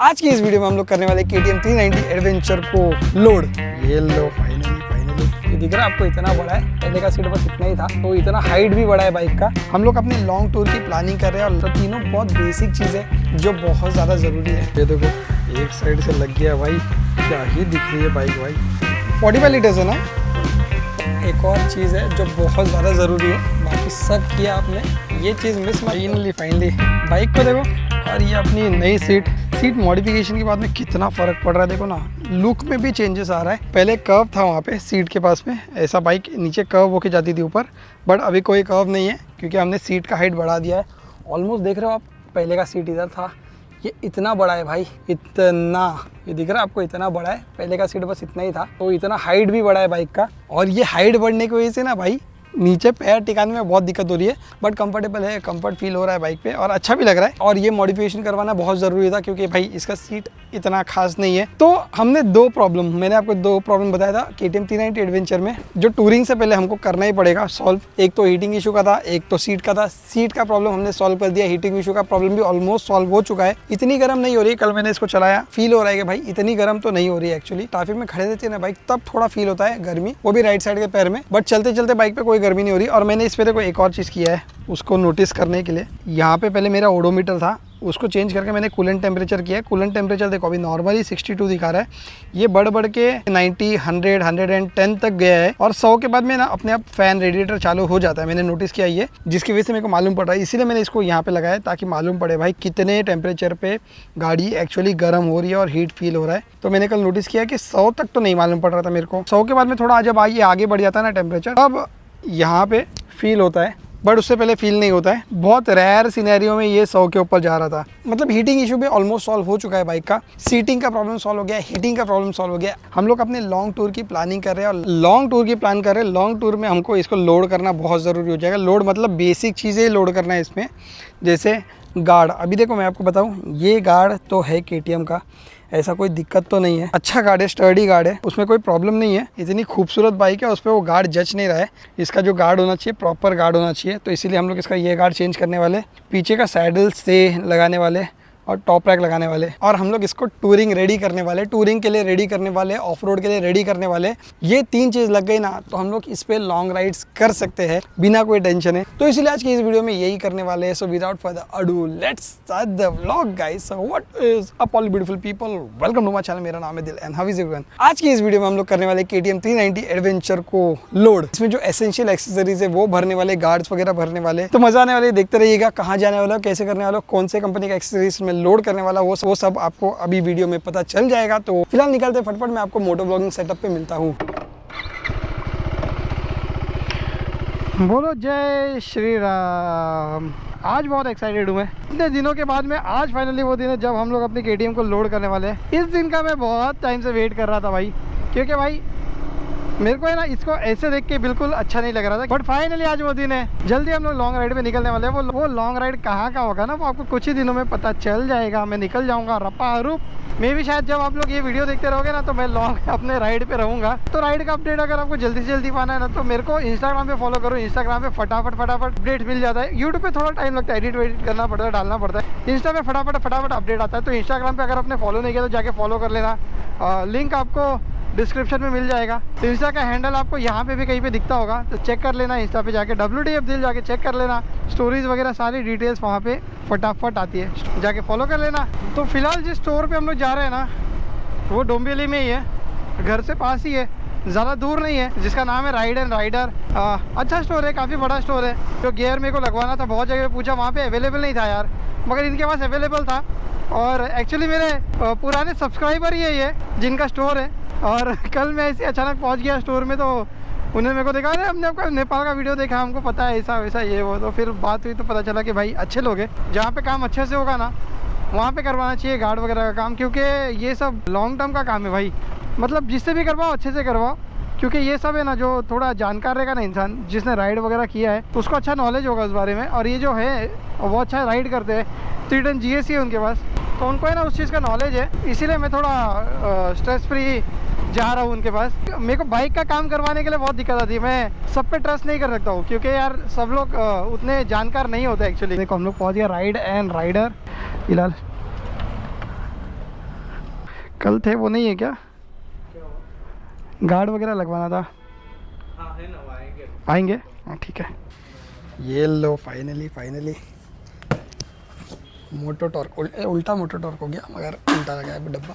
आज की इस वीडियो में हम लोग करने वाले KTM 390 एडवेंचर को लोड। ये लो फाइनली ये दिख रहा है आपको, इतना बड़ा है। पहले का सीट बस इतना ही था, तो इतना हाइट भी बड़ा है बाइक का। हम लोग अपने लॉन्ग टूर की प्लानिंग कर रहे हैं और तीनों बहुत बेसिक चीज़ें जो बहुत ज़्यादा ज़रूरी है। ये देखो एक साइड से लग गया भाई, क्या ही दिख रही है बाइक भाई। 45 लीटर्स है ना। एक और चीज़ है जो बहुत ज़्यादा ज़रूरी है, बाकी सब किया आपने, ये चीज़ मिस फाइनली बाइक को देखो। और ये अपनी नई सीट मॉडिफिकेशन के बाद में कितना फ़र्क पड़ रहा है, देखो ना। लुक में भी चेंजेस आ रहा है। पहले कर्व था वहाँ पे सीट के पास में, ऐसा बाइक नीचे कर्व होके जाती थी ऊपर, बट अभी कोई कर्व नहीं है क्योंकि हमने सीट का हाइट बढ़ा दिया है। ऑलमोस्ट देख रहे हो आप, पहले का सीट इधर था, ये इतना बड़ा है भाई, इतना। ये दिख रहा है आपको, इतना बड़ा है। पहले का सीट बस इतना ही था, तो इतना हाइट भी बड़ा है बाइक का। और ये हाइट बढ़ने की वजह से ना भाई नीचे पैर टिकाने में बहुत दिक्कत हो रही है, बट कंफर्टेबल है, कंफर्ट फील हो रहा है बाइक पे और अच्छा भी लग रहा है। और ये मॉडिफिकेशन करवाना बहुत ज़रूरी था क्योंकि भाई इसका सीट इतना खास नहीं है। तो हमने मैंने आपको दो प्रॉब्लम बताया था KTM 390 एडवेंचर में, जो टूरिंग से पहले हमको करना ही पड़ेगा सॉल्व। एक तो हीटिंग इशू का था, एक तो सीट का था। सीट का प्रॉब्लम हमने सॉल्व कर दिया, हीटिंग इशू का प्रॉब्लम भी ऑलमोस्ट सॉल्व हो चुका है। इतनी गर्म नहीं हो रही है, कल मैंने इसको चलाया, फील हो रहा है कि भाई इतनी गर्म तो नहीं हो रही है। एक्चुअली ट्रैफिक में खड़े रहते हैं ना बाइक, तब थोड़ा फील होता है गर्मी, वो भी राइट साइड के पैर में, बट चलते चलते बाइक पे कोई गर्मी नहीं हो रही। और मैंने इस पे देखो एक और चीज़ किया है, उसको नोटिस करने के लिए। यहाँ पे पहले मेरा ओडोमीटर था, उसको चेंज करके मैंने कूलेंट टेम्परेचर किया है। कूलेंट टेम्परेचर देखो अभी नॉर्मली 62 दिखा रहा है, ये बढ़ के 90, 100, 110 तक गया है। और 100 के बाद में ना अपने आप फैन रेडिएटर चालू हो जाता है, मैंने नोटिस किया ये, जिसकी वजह से मेरे को मालूम पड़ रहा है। इसीलिए मैंने इसको यहाँ पे लगाया ताकि मालूम पड़े भाई कितने टेम्परेचर पे गाड़ी एक्चुअली गर्म हो रही है और हीट फील हो रहा है। तो मैंने कल नोटिस किया कि 100 तक तो नहीं मालूम पड़ रहा था मेरे को। 100 के बाद में थोड़ा जब आगे बढ़ जाता है ना टेम्परेचर, अब यहाँ पे फील होता है, बट उससे पहले फील नहीं होता है। बहुत रेयर सिनेरियो में ये 100 के ऊपर जा रहा था। मतलब हीटिंग इशू भी ऑलमोस्ट सॉल्व हो चुका है बाइक का। सीटिंग का प्रॉब्लम सॉल्व हो गया, हीटिंग का प्रॉब्लम सॉल्व हो गया। हम लोग अपने लॉन्ग टूर की प्लानिंग कर रहे हैं और लॉन्ग टूर में हमको इसको लोड करना बहुत ज़रूरी हो जाएगा। लोड मतलब बेसिक चीज़ें लोड करना है इसमें, जैसे गार्ड। अभी देखो मैं आपको बताऊँ, ये गार्ड तो है KTM का, ऐसा कोई दिक्कत तो नहीं है, अच्छा गार्ड है, स्टर्डी गार्ड है, उसमें कोई प्रॉब्लम नहीं है। इतनी खूबसूरत बाइक है, उस पर वो गार्ड जच नहीं रहा है। इसका जो गार्ड होना चाहिए प्रॉपर गार्ड होना चाहिए, तो इसीलिए हम लोग इसका ये गार्ड चेंज करने वाले, पीछे का सैडल से लगाने वाले और टॉप रैक लगाने वाले। और हम लोग इसको टूरिंग रेडी करने वाले, टूरिंग के लिए रेडी करने वाले, ऑफ रोड के लिए रेडी करने वाले। ये 3 चीज़ लग गई ना तो हम लोग इस पे लॉन्ग राइड्स कर सकते हैं बिना कोई टेंशन है। तो इसलिए आज की इस वीडियो में यही करने वाले हैं। So without further ado let's start the vlog guys. So what is up all beautiful people, welcome to my channel. मेरा नाम है दिल एंड हाउ इज एवरीवन। आज की इस वीडियो में हम लोग करने वाले KTM 390 एडवेंचर को लोड। इसमें जो एसेंशियल एक्सेसरीज है वो भरने वाले, गार्ड्स वगैरह भरने वाले। तो मजा आने वाले, देखते रहिएगा कहाँ जाने वाला, कैसे करने वाला, कौन से कंपनी का एक्सेसरीज में लोड करने वाला, वो सब आपको अभी वीडियो में पता चल जाएगा। तो फिलहाल निकलते फटफट, मैं आपको मोटो ब्लॉगिंग सेटअप पे मिलता हूँ। बोलो जय श्री राम। आज बहुत एक्साइटेड हूँ मैं, इतने दिनों के बाद में आज फाइनली वो दिन है जब हम लोग अपनी KTM को लोड करने वाले हैं। इस दिन का मैं बहुत टाइम से वेट कर रहा था भाई, क्योंकि भाई मेरे को है ना इसको ऐसे देख के बिल्कुल अच्छा नहीं लग रहा था, बट फाइनली आज वो दिन है। जल्दी हम लोग लॉन्ग राइड पे निकलने वाले हैं। वो लॉन्ग राइड कहाँ का होगा ना, वो आपको कुछ ही दिनों में पता चल जाएगा। मैं निकल जाऊँगा रप्पा रूप में भी, शायद जब आप लोग ये वीडियो देखते रहोगे ना तो मैं लॉन्ग अपने राइड पे रहूँगा। तो राइड का अपडेट अगर आपको जल्दी से जल्दी पाना है ना तो मेरे को इंस्टाग्राम पे फॉलो करो। इंस्टाग्राम पे फटाफट अपडेट मिल जाता है। यूट्यूब पे थोड़ा टाइम लगता है, एडिट करना पड़ता है, डालना पड़ता है। इंस्टा पे फटाफट अपडेट आता है। तो इंस्टाग्राम पे अगर आपने फॉलो नहीं किया तो जाके फॉलो कर लेना, लिंक आपको डिस्क्रिप्शन में मिल जाएगा। तो इंस्टा का हैंडल आपको यहाँ पे भी कहीं पे दिखता होगा, तो चेक कर लेना। इंस्टा पे जाके WTF दिल जाके चेक कर लेना, स्टोरीज वगैरह सारी डिटेल्स वहाँ पे फटाफट आती है, जाके फॉलो कर लेना। तो फिलहाल जिस स्टोर पे हम लोग जा रहे हैं ना वो डोंबिवली में ही है, घर से पास ही है, ज़्यादा दूर नहीं है, जिसका नाम है राइड एंड राइडर। अच्छा स्टोर है, काफ़ी बड़ा स्टोर है। जो गियर मेरे को लगवाना था बहुत जगह पूछा, वहाँ पे अवेलेबल नहीं था यार, मगर इनके पास अवेलेबल था। और एक्चुअली मेरे पुराने सब्सक्राइबर ही है ये, जिनका स्टोर है। और कल मैं ऐसे अचानक पहुंच गया स्टोर में, तो उन्होंने मेरे को देखा, अरे हमने आपका नेपाल का वीडियो देखा, हमको पता है ऐसा वैसा ये वो। तो फिर बात हुई तो पता चला कि भाई अच्छे लोग हैं, जहाँ पे काम अच्छे से होगा ना वहाँ पे करवाना चाहिए गार्ड वगैरह का काम, क्योंकि ये सब लॉन्ग टर्म का काम है भाई। मतलब जिससे भी करवाओ अच्छे से करवाओ, क्योंकि ये सब है ना जो थोड़ा जानकार रहेगा ना इंसान, जिसने राइड वगैरह किया है उसको अच्छा नॉलेज होगा उस बारे में। और ये जो है वो अच्छा राइड करते हैं, 3 टन GSC है उनके पास, तो उनको है ना उस चीज़ का नॉलेज है। इसीलिए मैं थोड़ा स्ट्रेस फ्री जा रहा हूँ उनके पास। मेरे को बाइक का काम करवाने के लिए बहुत दिक्कत आती है, मैं सब पे ट्रस्ट नहीं कर सकता हूँ, क्योंकि यार सब लोग उतने जानकार नहीं होते एक्चुअली। देखो हम लोग पहुँच गया राइड एंड राइडर। फिलहाल कल थे वो नहीं है क्या? गार्ड वगैरह लगवाना था। हाँ है ना, वो आएंगे। आएंगे, हाँ ठीक है। ये लो फाइनली मोटो टॉर्क, उल्टा मोटो टॉर्क हो गया मगर उल्टा लगा है डब्बा,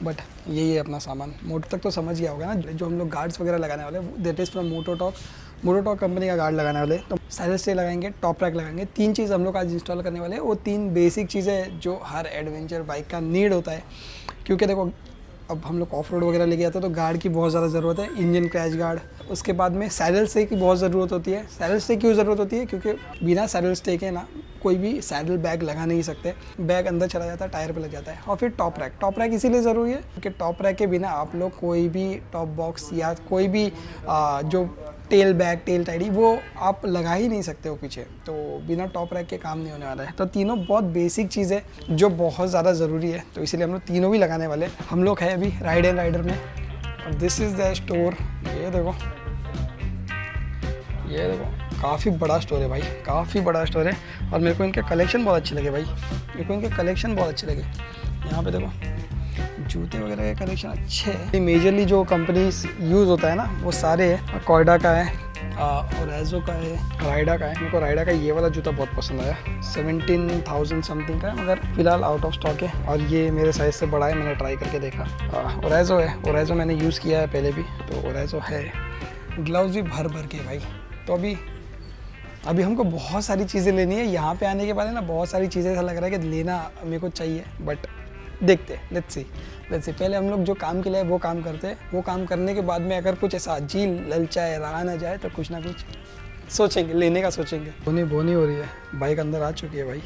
बट यही है अपना सामान। मोटो तक तो समझ गया होगा ना, जो हम लोग गार्ड्स वगैरह लगाने वाले that is from Moto Torque company का गार्ड लगाने वाले। तो साइड स्टे लगाएंगे, टॉप रैक लगाएंगे, 3 चीज़ हम लोग आज इंस्टॉल करने वाले हैं। वो 3 बेसिक चीज़ें जो हर एडवेंचर बाइक का नीड होता है, क्योंकि देखो अब हम लोग ऑफ रोड वगैरह लेके जाते हैं तो गार्ड की बहुत ज़्यादा ज़रूरत है, इंजन क्रैश गार्ड। उसके बाद में सैडल स्टे की बहुत ज़रूरत होती है। सैडल स्टे क्यों ज़रूरत होती है? क्योंकि बिना सैडल स्टे के ना कोई भी सैडल बैग लगा नहीं सकते, बैग अंदर चला जाता है, टायर पे लग जाता है। और फिर टॉप रैक इसीलिए ज़रूरी है क्योंकि टॉप रैक के बिना आप लोग कोई भी टॉप बॉक्स या कोई भी जो टेल बैग, टेल टाइडी वो आप लगा ही नहीं सकते हो पीछे, तो बिना टॉप रैक के काम नहीं होने वाला है। तो तीनों बहुत बेसिक चीज़ें जो बहुत ज़्यादा ज़रूरी है, तो इसीलिए हम लोग तीनों भी लगाने वाले। हम लोग हैं अभी राइड एंड राइडर में, और दिस इज़ द स्टोर। ये देखो काफ़ी बड़ा स्टोर है भाई, काफ़ी बड़ा स्टोर है। और मेरे को इनके कलेक्शन बहुत अच्छे लगे भाई, यहाँ पे देखो जूते वगैरह के कलेक्शन अच्छे हैं। मेजरली जो कंपनीज यूज़ होता है ना वो सारे है। कॉर्डा का है, ओराइजो का है, राइडा का है। मेरे को राइडा का ये वाला जूता बहुत पसंद आया, 17,000 समथिंग का है, मगर फिलहाल आउट ऑफ स्टॉक है। और ये मेरे साइज़ से बड़ा है, मैंने ट्राई करके देखा। ओराइजो है, ओराइजो मैंने यूज़ किया है पहले भी, तो ओराइजो है। ग्लव्स भी भर के भाई। तो अभी हमको बहुत सारी चीज़ें लेनी है। यहाँ पे आने के बाद है ना बहुत सारी चीज़ें ऐसा लग रहा है कि लेना मेरे को चाहिए, बट देखते लेट्स सी। पहले हम लोग जो काम के लिए वो काम करते हैं। वो काम करने के बाद में अगर कुछ ऐसा जी ललचाए, रहा ना जाए, तो कुछ ना कुछ सोचेंगे, लेने का सोचेंगे। बोनी हो रही है, बाइक अंदर आ चुकी है भाई।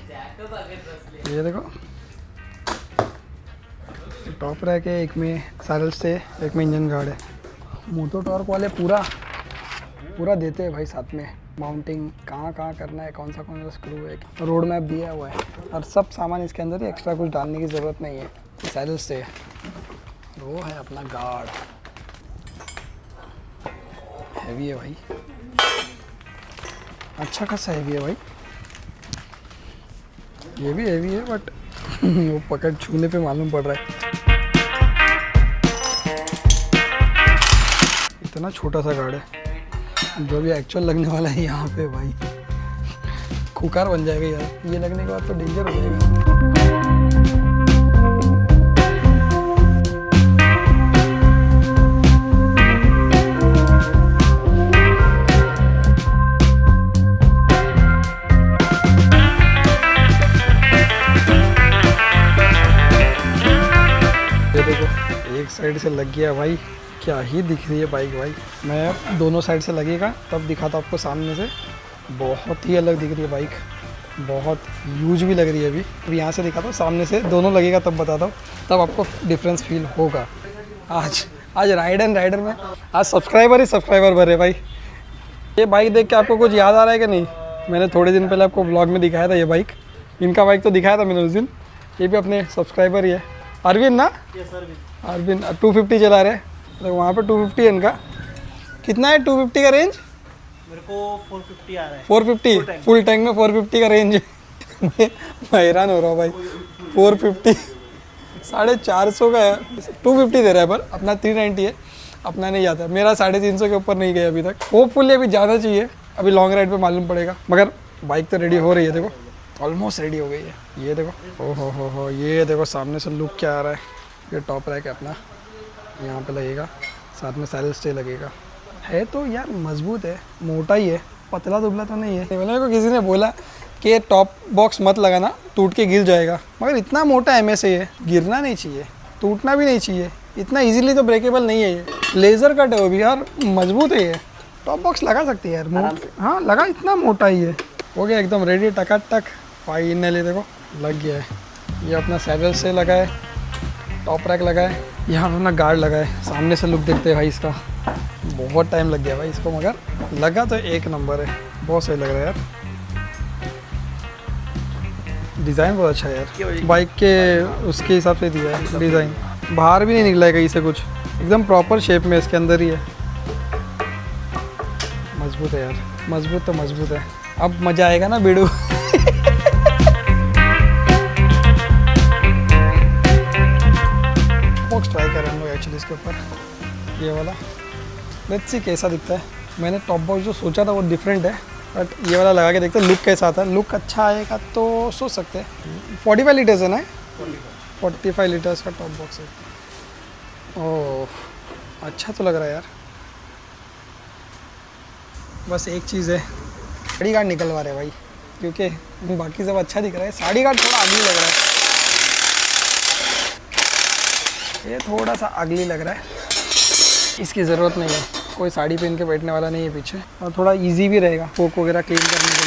ये देखो टॉप रैक है, एक में सैडल स्टे, एक में इंजन गार्ड है। मोटो टॉर्क वाले पूरा देते हैं भाई साथ में। माउंटिंग कहाँ करना है, कौन सा स्क्रू है, रोड मैप दिया हुआ है, और सब सामान इसके अंदर ही, एक्स्ट्रा कुछ डालने की ज़रूरत नहीं है। सैडल स्टे वो है अपना गार्ड, हैवी है भाई, अच्छा खासा हैवी है भाई। ये भी हैवी है बट वो पकड़ छूने पे मालूम पड़ रहा है। इतना छोटा सा गार्ड है, जो भी एक्चुअल लगने वाला है यहाँ पे भाई खुकार बन जाएगा यार। ये लगने के बाद तो डेंजर हो जाएगा। ये देखो एक साइड से लग गया भाई, क्या ही दिख रही है बाइक भाई। मैं दोनों साइड से लगेगा तब दिखाता आपको सामने से। बहुत ही अलग दिख रही है बाइक, बहुत ह्यूज भी लग रही है। अभी यहाँ से दिखाता हूँ, सामने से दोनों लगेगा तब बताता हूँ, तब आपको डिफरेंस फील होगा। आज राइड एंड राइडर में आज सब्सक्राइबर भरे भाई। ये बाइक देख के आपको कुछ याद आ रहा है कि नहीं? मैंने थोड़े दिन पहले आपको ब्लॉग में दिखाया था ये बाइक, इनका बाइक तो दिखाया था मैंने उस दिन। ये भी अपने सब्सक्राइबर ही है, अरविंद ना? अरविंद 250 चला रहे, तो वहाँ पे 250 है इनका। कितना है 250 का रेंज? मेरे को 450 आ रहा है। 450 फुल टैंक में 450 का रेंज है। मैं हैरान हो रहा हूँ भाई, 450 450 का है, 250 दे रहा है, पर अपना 390 है। अपना नहीं जाता, मेरा 350 के ऊपर नहीं गया अभी तक। होपफुली अभी जाना चाहिए, अभी लॉन्ग राइड पे मालूम पड़ेगा। मगर बाइक तो रेडी हो रही है, देखो ऑलमोस्ट रेडी हो गई है। ये देखो हो, ये देखो सामने से लुक क्या आ रहा है। ये टॉप रैक है अपना, यहाँ पे लगेगा, साथ में सैडल स्टे लगेगा। है तो यार मजबूत है, मोटा ही है, पतला दुबला तो नहीं है। मेरे को किसी ने बोला कि टॉप बॉक्स मत लगाना, टूट के गिर जाएगा, मगर इतना मोटा एमएस है ये, गिरना नहीं चाहिए, टूटना भी नहीं चाहिए। इतना इजीली तो ब्रेकेबल नहीं है ये, लेज़र कट है वो भी यार, मजबूत है ये। टॉप बॉक्स लगा सकते हैं यार, हाँ लगा, इतना मोटा ही है। हो गया एकदम रेडी, टकाटक फाइनली देखो लग गया है। ये अपना सैडल से लगा है, टॉप रैक लगा है, यहाँ पे अपना गार्ड लगा है। सामने से लुक देखते हैं भाई इसका, बहुत टाइम लग गया भाई इसको, मगर लगा तो एक नंबर है, बहुत सही लग रहा है यार। डिज़ाइन बहुत अच्छा है यार, बाइक के उसके हिसाब से दिया है डिज़ाइन, बाहर भी नहीं निकला है कहीं से कुछ, एकदम प्रॉपर शेप में इसके अंदर ही है। मजबूत है यार, मजबूत तो मजबूत है। अब मज़ा आएगा ना बेड़ू। एक्चुअली इसके ऊपर, ये वाला। लेट्स सी कैसा दिखता है। मैंने टॉप बॉक्स जो सोचा था वो डिफरेंट है, बट ये वाला लगा के देखते हैं लुक कैसा आता है। लुक अच्छा आएगा तो सोच सकते हैं। 45 लीटर्स है ना, 45 लीटर्स का टॉप बॉक्स है। ओह अच्छा तो लग रहा है यार। बस एक चीज़ है, साड़ी गार्ड निकलवा रहे भाई, क्योंकि बाकी सब अच्छा दिख रहा है, साड़ी गार्ड थोड़ा अगली लग रहा है। ये थोड़ा सा अगली लग रहा है, इसकी ज़रूरत नहीं है, कोई साड़ी पहन के बैठने वाला नहीं है पीछे, और थोड़ा इजी भी रहेगा फोक वगैरह क्लीन करने के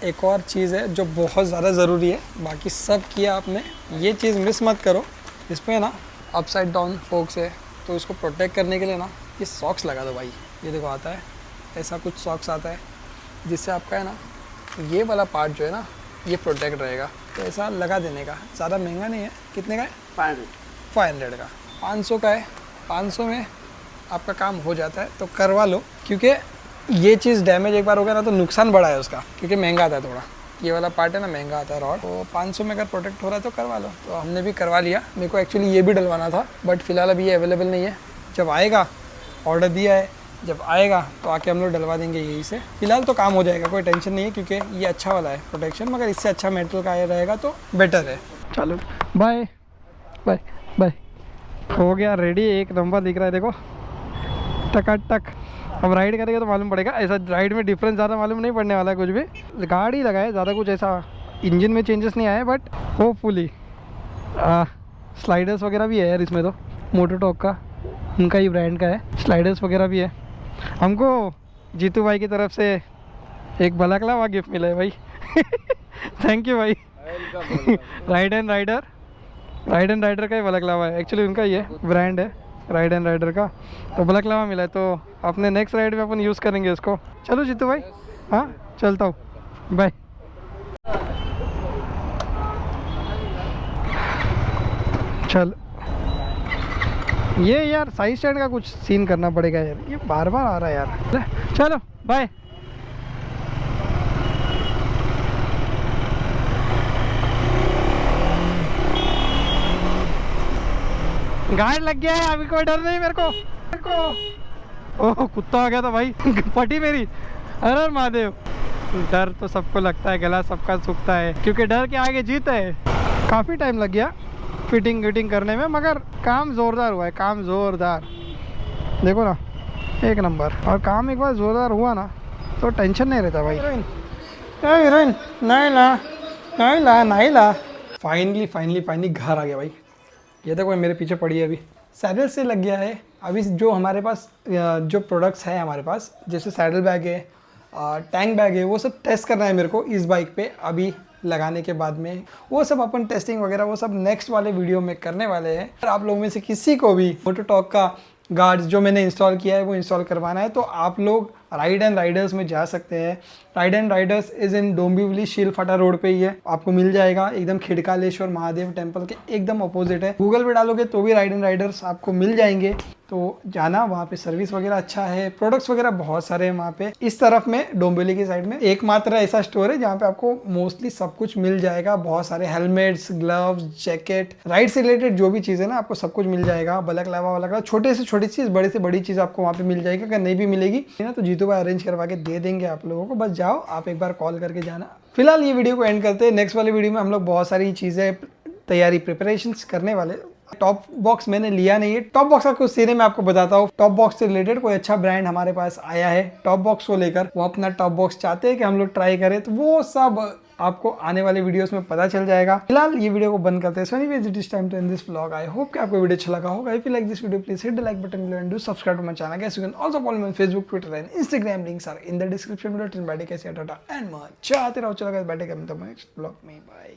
लिए। एक और चीज़ है जो बहुत ज़्यादा ज़रूरी है, बाकी सब किया आपने, ये चीज़ मिस मत करो। इस पर ना अपसाइड डाउन फोक्स है, तो इसको प्रोटेक्ट करने के लिए ना ये सॉक्स लगा दो भाई। ये देखो आता है ऐसा कुछ सॉक्स आता है, जिससे आपका है ना ये वाला पार्ट जो है ना ये प्रोटेक्ट रहेगा। तो ऐसा लगा देने का, ज़्यादा महंगा नहीं है। कितने का है? 500 का, 500 का है। 500 में आपका काम हो जाता है, तो करवा लो, क्योंकि ये चीज़ डैमेज एक बार हो गया ना तो नुकसान बड़ा है उसका, क्योंकि महंगा आता है थोड़ा। ये वाला पार्ट है ना महंगा आता है रॉड, तो 500 में अगर प्रोटेक्ट हो रहा है तो करवा लो। तो हमने भी करवा लिया। मेरे को एक्चुअली ये भी डलवाना था, बट फिलहाल अभी ये अवेलेबल नहीं है। जब आएगा, ऑर्डर दिया है, जब आएगा तो आके हम लोग डलवा देंगे यहीं से। फिलहाल तो काम हो जाएगा, कोई टेंशन नहीं है, क्योंकि ये अच्छा वाला है प्रोटेक्शन, मगर इससे अच्छा मेटल का रहेगा तो बेटर है। चलो बाय बाय बाय। हो गया रेडी, एक नंबर दिख रहा है देखो, टक। अब राइड करेंगे तो मालूम पड़ेगा। ऐसा राइड में डिफरेंस ज़्यादा मालूम नहीं पड़ने वाला है कुछ भी। गाड़ी लगा है, ज़्यादा कुछ ऐसा इंजन में चेंजेस नहीं आए, बट होपफुली स्लाइडर्स वगैरह भी है यार इसमें, तो मोटोटॉक का, उनका ही ब्रांड का है, स्लाइडर्स वगैरह भी है। हमको जीतू भाई की तरफ से एक बलाकलावा गिफ्ट मिला है भाई। थैंक यू भाई। राइड एंड राइडर का ही बलाकलावा है, एक्चुअली उनका ही है, ब्रांड है राइड एंड राइडर का। तो बलाकलावा मिला है, तो अपने नेक्स्ट राइड में अपन यूज़ करेंगे इसको। चलो जीतू भाई, हाँ चलता हूँ, बाय। चल ये यार साइड स्टैंड का कुछ सीन करना पड़ेगा यार, ये बार बार आ रहा है यार। चलो बाय। गार्ड लग गया है, अभी कोई डर नहीं मेरे को। ओह कुत्ता आ गया था भाई। पटी मेरी। अरे महादेव, डर तो सबको लगता है, गला सबका सूखता है, क्योंकि डर के आगे जीत है। काफ़ी टाइम लग गया फिटिंग करने में, मगर काम ज़ोरदार हुआ है, काम ज़ोरदार। देखो ना एक नंबर। और काम एक बार ज़ोरदार हुआ ना तो टेंशन नहीं रहता भाई। हीरोइन नहीं ला। फाइनली घर आ गया भाई। ये देखो मेरे पीछे पड़ी है अभी, सैडल से लग गया है। अभी जो हमारे पास जो प्रोडक्ट्स हैं हमारे पास, जैसे सैडल बैग है, टैंक बैग है, वो सब टेस्ट करना है मेरे को इस बाइक पे। अभी लगाने के बाद में वो सब अपन टेस्टिंग वगैरह वो सब नेक्स्ट वाले वीडियो में करने वाले हैं। अगर आप लोगों में से किसी को भी मोटोटॉक का गार्ड जो मैंने इंस्टॉल किया है वो इंस्टॉल करवाना है, तो आप लोग राइड एंड राइडर्स में जा सकते हैं। Ride and riders is in Dombivli Shilphata road पे ही है, आपको मिल जाएगा। एकदम खिड़कालेश्वर महादेव टेम्पल के एकदम अपोजिट है। गूगल पे डालोगे तो भी राइड एंड राइडर्स आपको मिल जाएंगे, तो जाना। वहाँ पे सर्विस वगैरह अच्छा है, प्रोडक्ट्स वगैरह बहुत सारे हैं वहाँ पे। इस तरफ में डोंबिवली की साइड में एकमात्र ऐसा स्टोर है जहाँ पे आपको मोस्टली सब कुछ मिल जाएगा। बहुत सारे हेलमेट्स, ग्लव्स, जैकेट, राइड से रिलेटेड जो भी चीज़ है ना आपको सब कुछ मिल जाएगा। बलाकलावा छोटे से छोटी चीज़, बड़े से बड़ी चीज़ आपको वहाँ पे मिल जाएगी। अगर नहीं भी मिलेगी ना तो जीतू भाई अरेंज करवा के दे देंगे आप लोगों को, बस जाओ आप एक बार कॉल करके जाना। फिलहाल ये वीडियो को एंड करते हैं। नेक्स्ट वाले वीडियो में हम लोग बहुत सारी चीज़ें प्रिपरेशंस करने वाले। टॉप बॉक्स मैंने लिया नहीं है, टॉप बॉक्स का कुछ सीने मैं आपको बताता हूँ। टॉप बॉक्स से रिलेटेड कोई अच्छा ब्रांड हमारे पास आया है टॉप बॉक्स को लेकर, वो अपना टॉप बॉक्स चाहते हैं कि हम लोग ट्राई करें, तो वो सब आपको आने वाले वीडियोस में पता चल जाएगा। फिलहाल ये वीडियो को बंद करते हैं। So anyways it is time to end this vlog. I hope कि आपको वीडियो अच्छा लगा होगा। If you like this video please hit the like button below and do subscribe to my channel. Guys you can also follow me on Facebook, Twitter and Instagram. Links are in the description below. Till bye, take care, tata and much. चाहते रहो, चलो guys, बैठे next vlog में, bye.